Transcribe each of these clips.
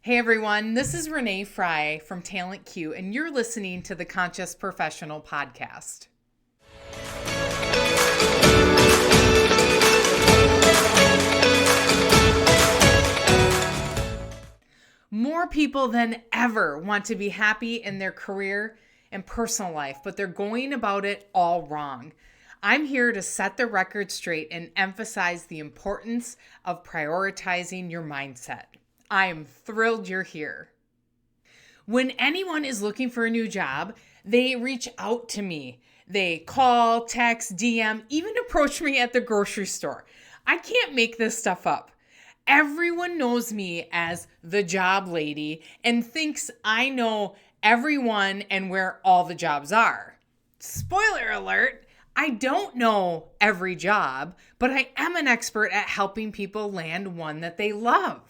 Hey everyone, this is Renee Frey from Talent Q, and you're listening to the Conscious Professional Podcast. More people than ever want to be happy in their career and personal life, but they're going about it all wrong. I'm here to set the record straight and emphasize the importance of prioritizing your mindset. I am thrilled you're here. When anyone is looking for a new job, they reach out to me. They call, text, DM, even approach me at the grocery store. I can't make this stuff up. Everyone knows me as the job lady and thinks I know everyone and where all the jobs are. Spoiler alert, I don't know every job, but I am an expert at helping people land one that they love.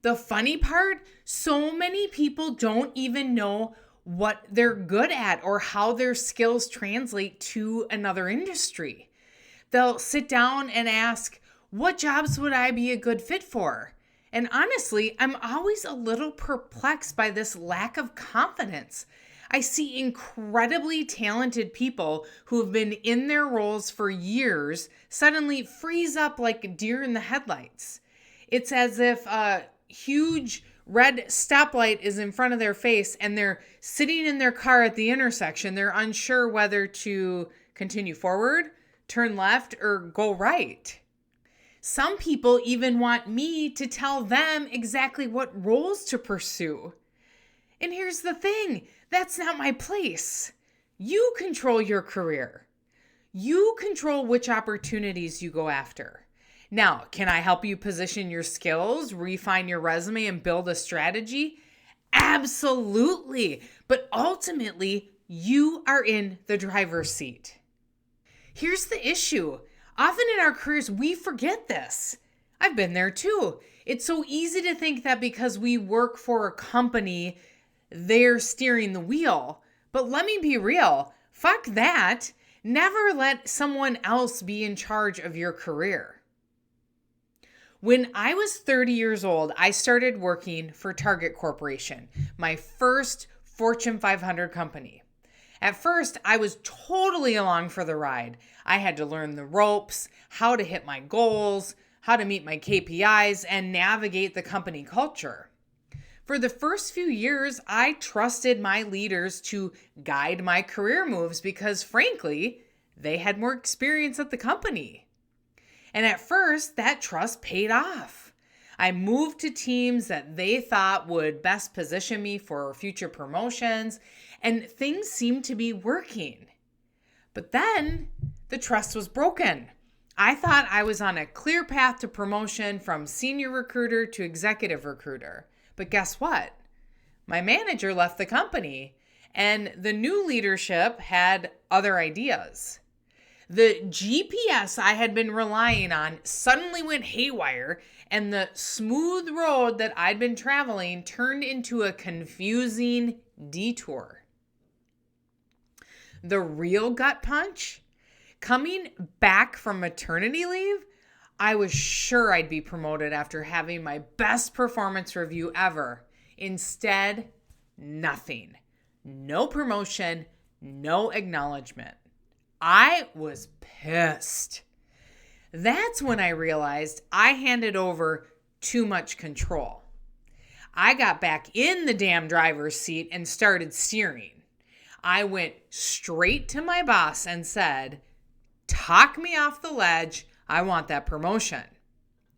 The funny part, so many people don't even know what they're good at or how their skills translate to another industry. They'll sit down and ask, what jobs would I be a good fit for? And honestly, I'm always a little perplexed by this lack of confidence. I see incredibly talented people who have been in their roles for years suddenly freeze up like a deer in the headlights. It's as if a huge red stoplight is in front of their face and they're sitting in their car at the intersection. They're unsure whether to continue forward, turn left, or go right. Some people even want me to tell them exactly what roles to pursue. And here's the thing, that's not my place. You control your career. You control which opportunities you go after. Now, can I help you position your skills, refine your resume, and build a strategy? Absolutely. But ultimately, you are in the driver's seat. Here's the issue. Often in our careers, we forget this. I've been there too. It's so easy to think that because we work for a company, they're steering the wheel. But let me be real. Fuck that. Never let someone else be in charge of your career. When I was 30 years old, I started working for Target Corporation, my first Fortune 500 company. At first, I was totally along for the ride. I had to learn the ropes, how to hit my goals, how to meet my KPIs, and navigate the company culture. For the first few years, I trusted my leaders to guide my career moves because, frankly, they had more experience at the company. And at first, that trust paid off. I moved to teams that they thought would best position me for future promotions, and things seemed to be working. But then the trust was broken. I thought I was on a clear path to promotion from senior recruiter to executive recruiter. But guess what? My manager left the company, and the new leadership had other ideas. The GPS I had been relying on suddenly went haywire, and the smooth road that I'd been traveling turned into a confusing detour. The real gut punch? Coming back from maternity leave, I was sure I'd be promoted after having my best performance review ever. Instead, nothing. No promotion, no acknowledgement. I was pissed. That's when I realized I handed over too much control. I got back in the damn driver's seat and started steering. I went straight to my boss and said, "Talk me off the ledge. I want that promotion."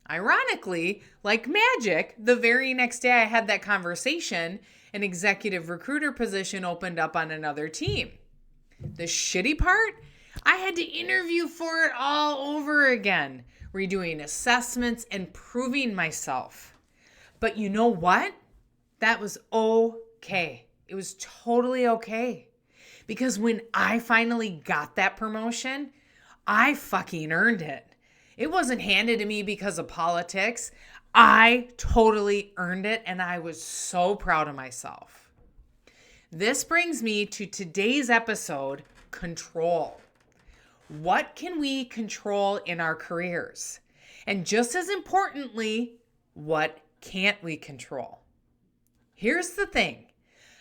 Ironically, like magic, the very next day I had that conversation, an executive recruiter position opened up on another team. The shitty part? I had to interview for it all over again, redoing assessments and proving myself. But you know what? That was okay. It was totally okay. Because when I finally got that promotion, I fucking earned it. It wasn't handed to me because of politics. I totally earned it, and I was so proud of myself. This brings me to today's episode, control. What can we control in our careers? And just as importantly, what can't we control? Here's the thing.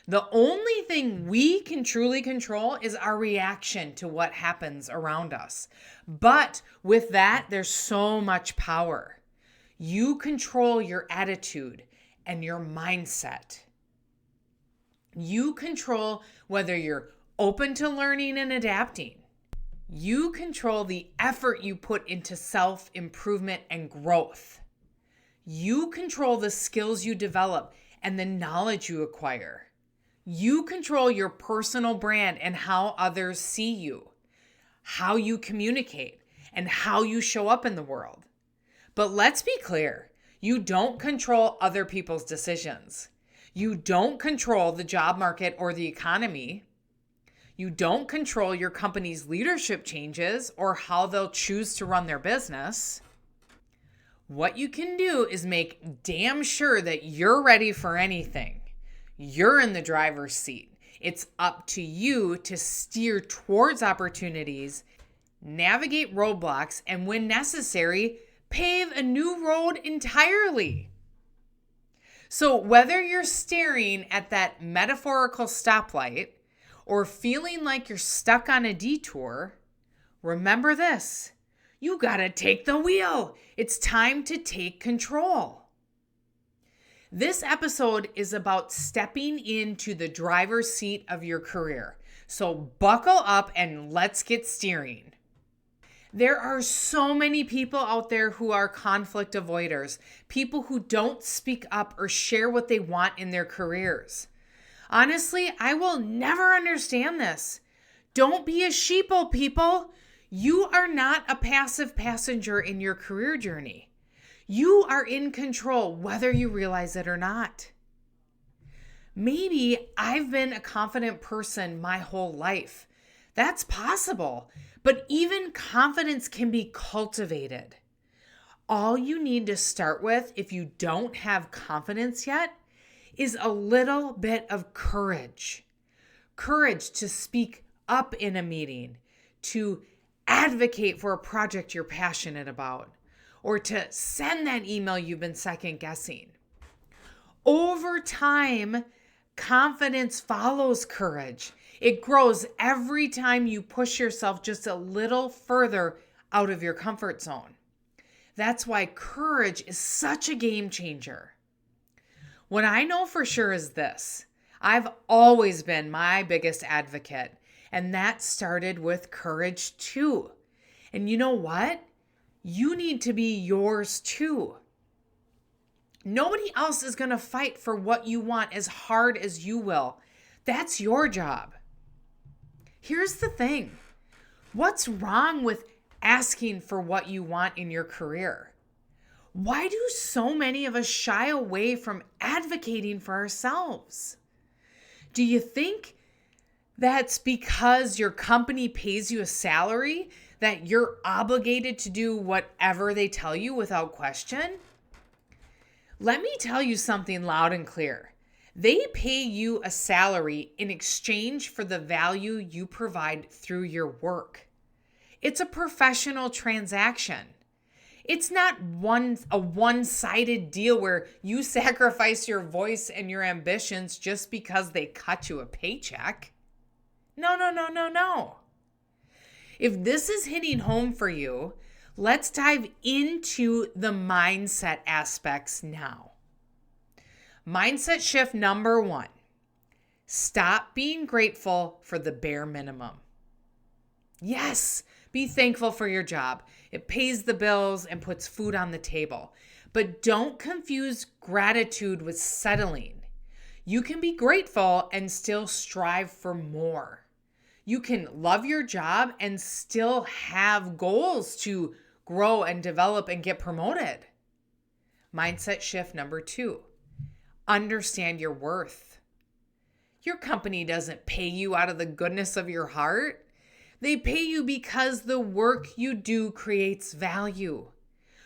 The only thing we can truly control is our reaction to what happens around us. But with that, there's so much power. You control your attitude and your mindset. You control whether you're open to learning and adapting. You control the effort you put into self-improvement and growth. You control the skills you develop and the knowledge you acquire. You control your personal brand and how others see you, how you communicate, and how you show up in the world. But let's be clear, you don't control other people's decisions. You don't control the job market or the economy. You don't control your company's leadership changes or how they'll choose to run their business. What you can do is make damn sure that you're ready for anything. You're in the driver's seat. It's up to you to steer towards opportunities, navigate roadblocks, and when necessary, pave a new road entirely. So whether you're staring at that metaphorical stoplight or feeling like you're stuck on a detour, remember this. You gotta take the wheel. It's time to take control. This episode is about stepping into the driver's seat of your career. So buckle up and let's get steering. There are so many people out there who are conflict avoiders, people who don't speak up or share what they want in their careers. Honestly, I will never understand this. Don't be a sheeple, people. You are not a passive passenger in your career journey. You are in control, whether you realize it or not. Maybe I've been a confident person my whole life. That's possible, but even confidence can be cultivated. All you need to start with, if you don't have confidence yet, is a little bit of courage. Courage to speak up in a meeting, to advocate for a project you're passionate about, or to send that email you've been second guessing. Over time, confidence follows courage. It grows every time you push yourself just a little further out of your comfort zone. That's why courage is such a game changer. What I know for sure is this. I've always been my biggest advocate, and that started with courage too. And you know what? You need to be yours too. Nobody else is going to fight for what you want as hard as you will. That's your job. Here's the thing. What's wrong with asking for what you want in your career? Why do so many of us shy away from advocating for ourselves? Do you think that's because your company pays you a salary that you're obligated to do whatever they tell you without question? Let me tell you something loud and clear. They pay you a salary in exchange for the value you provide through your work. It's a professional transaction. It's not a one-sided deal where you sacrifice your voice and your ambitions just because they cut you a paycheck. No. If this is hitting home for you, let's dive into the mindset aspects now. Mindset shift number 1. Stop being grateful for the bare minimum. Yes, be thankful for your job. It pays the bills and puts food on the table. But don't confuse gratitude with settling. You can be grateful and still strive for more. You can love your job and still have goals to grow and develop and get promoted. Mindset shift number 2. Understand your worth. Your company doesn't pay you out of the goodness of your heart. They pay you because the work you do creates value.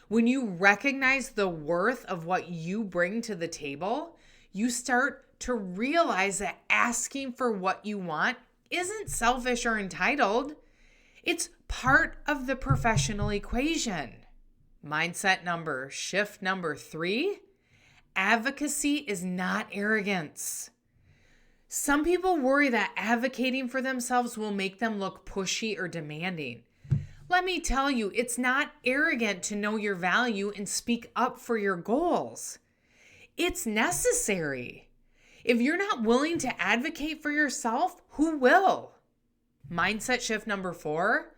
When you recognize the worth of what you bring to the table, you start to realize that asking for what you want isn't selfish or entitled. It's part of the professional equation. Mindset shift number 3, advocacy is not arrogance. Some people worry that advocating for themselves will make them look pushy or demanding. Let me tell you, it's not arrogant to know your value and speak up for your goals. It's necessary. If you're not willing to advocate for yourself, who will? Mindset shift number 4,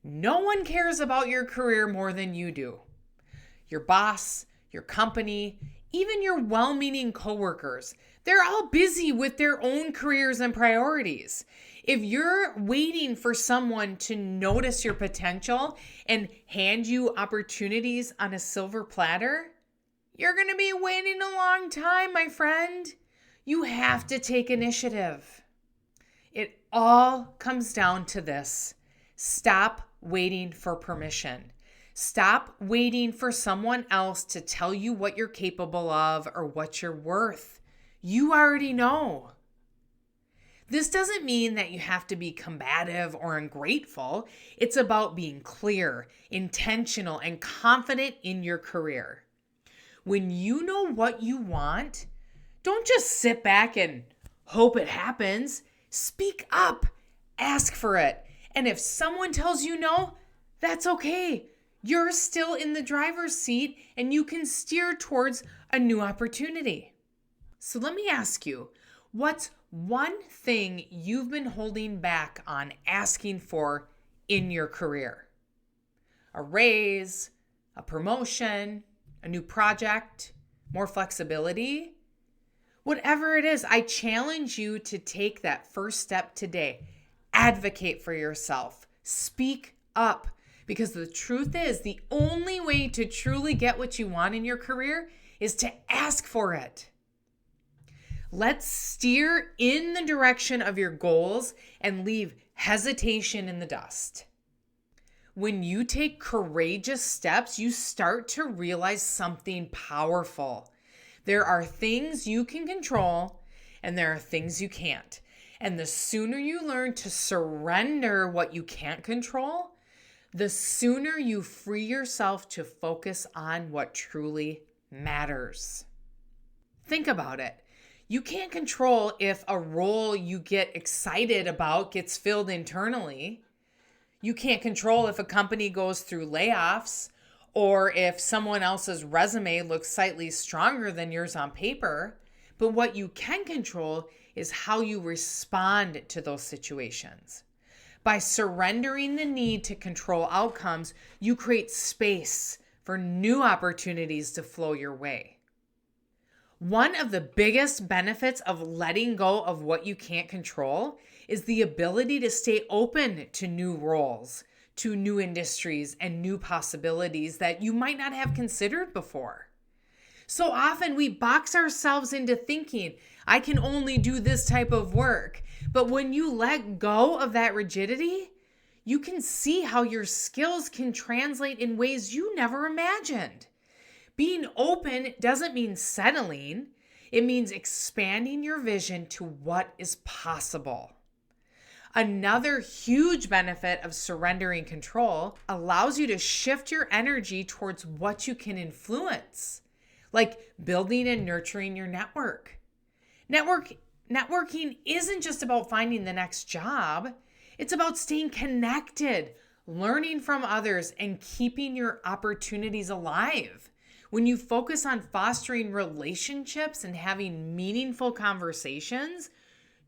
no one cares about your career more than you do. Your boss, your company, even your well-meaning coworkers, they're all busy with their own careers and priorities. If you're waiting for someone to notice your potential and hand you opportunities on a silver platter, you're going to be waiting a long time, my friend. You have to take initiative. It all comes down to this. Stop waiting for permission. Stop waiting for someone else to tell you what you're capable of or what you're worth. You already know. This doesn't mean that you have to be combative or ungrateful. It's about being clear, intentional, and confident in your career. When you know what you want, don't just sit back and hope it happens. Speak up. Ask for it. And if someone tells you no, that's okay. You're still in the driver's seat and you can steer towards a new opportunity. So let me ask you, what's one thing you've been holding back on asking for in your career? A raise, a promotion, a new project, more flexibility? Whatever it is, I challenge you to take that first step today. Advocate for yourself. Speak up. Because the truth is, the only way to truly get what you want in your career is to ask for it. Let's steer in the direction of your goals and leave hesitation in the dust. When you take courageous steps, you start to realize something powerful. There are things you can control and there are things you can't. And the sooner you learn to surrender what you can't control, the sooner you free yourself to focus on what truly matters. Think about it. You can't control if a role you get excited about gets filled internally. You can't control if a company goes through layoffs or if someone else's resume looks slightly stronger than yours on paper. But what you can control is how you respond to those situations. By surrendering the need to control outcomes, you create space for new opportunities to flow your way. One of the biggest benefits of letting go of what you can't control is the ability to stay open to new roles, to new industries, and new possibilities that you might not have considered before. So often we box ourselves into thinking, I can only do this type of work. But when you let go of that rigidity, you can see how your skills can translate in ways you never imagined. Being open doesn't mean settling. It means expanding your vision to what is possible. Another huge benefit of surrendering control allows you to shift your energy towards what you can influence, like building and nurturing your network. Networking isn't just about finding the next job. It's about staying connected, learning from others, and keeping your opportunities alive. When you focus on fostering relationships and having meaningful conversations,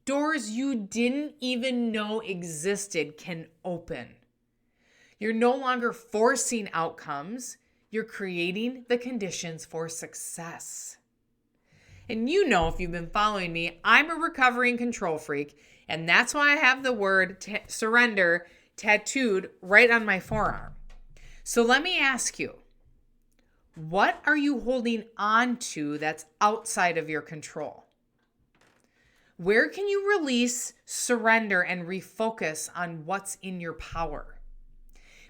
doors you didn't even know existed can open. You're no longer forcing outcomes. You're creating the conditions for success. And you know, if you've been following me, I'm a recovering control freak, and that's why I have the word surrender tattooed right on my forearm. So let me ask you, what are you holding on to that's outside of your control? Where can you release, surrender, and refocus on what's in your power?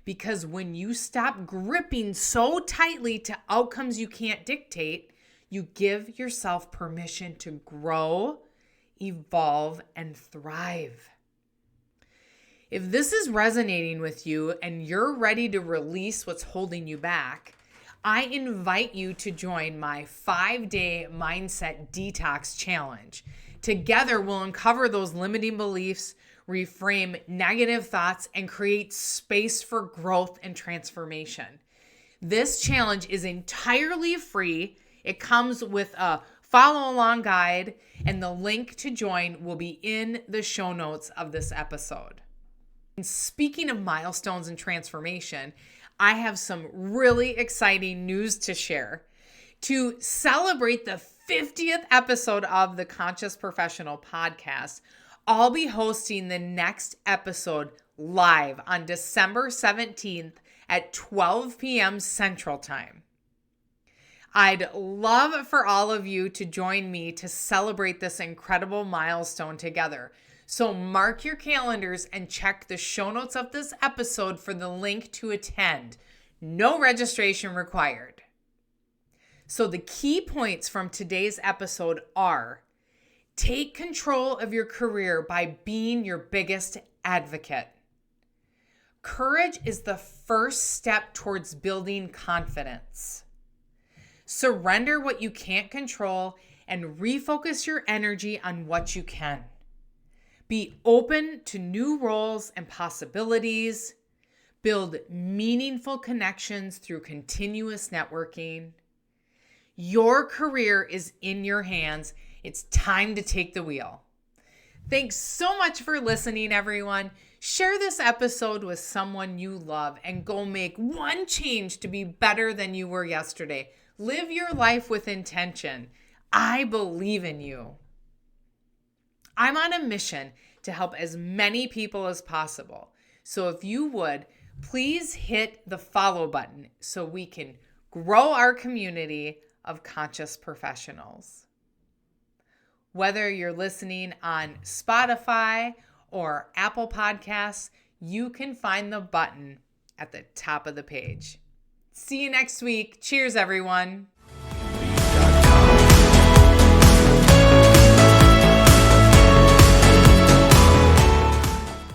Because when you stop gripping so tightly to outcomes you can't dictate, you give yourself permission to grow, evolve, and thrive. If this is resonating with you and you're ready to release what's holding you back, I invite you to join my 5-day mindset detox challenge. Together, we'll uncover those limiting beliefs, reframe negative thoughts, and create space for growth and transformation. This challenge is entirely free. It comes with a follow along guide, and the link to join will be in the show notes of this episode. And speaking of milestones and transformation, I have some really exciting news to share. To celebrate the 50th episode of the Conscious Professional podcast, I'll be hosting the next episode live on December 17th at 12 p.m. Central Time. I'd love for all of you to join me to celebrate this incredible milestone together. So mark your calendars and check the show notes of this episode for the link to attend. No registration required. So the key points from today's episode are: take control of your career by being your biggest advocate. Courage is the first step towards building confidence. Surrender what you can't control and refocus your energy on what you can. Be open to new roles and possibilities. Build meaningful connections through continuous networking. Your career is in your hands. It's time to take the wheel. Thanks so much for listening, everyone. Share this episode with someone you love and go make one change to be better than you were yesterday. Live your life with intention. I believe in you. I'm on a mission to help as many people as possible. So if you would, please hit the follow button so we can grow our community of conscious professionals. Whether you're listening on Spotify or Apple Podcasts, you can find the button at the top of the page. See you next week. Cheers, everyone.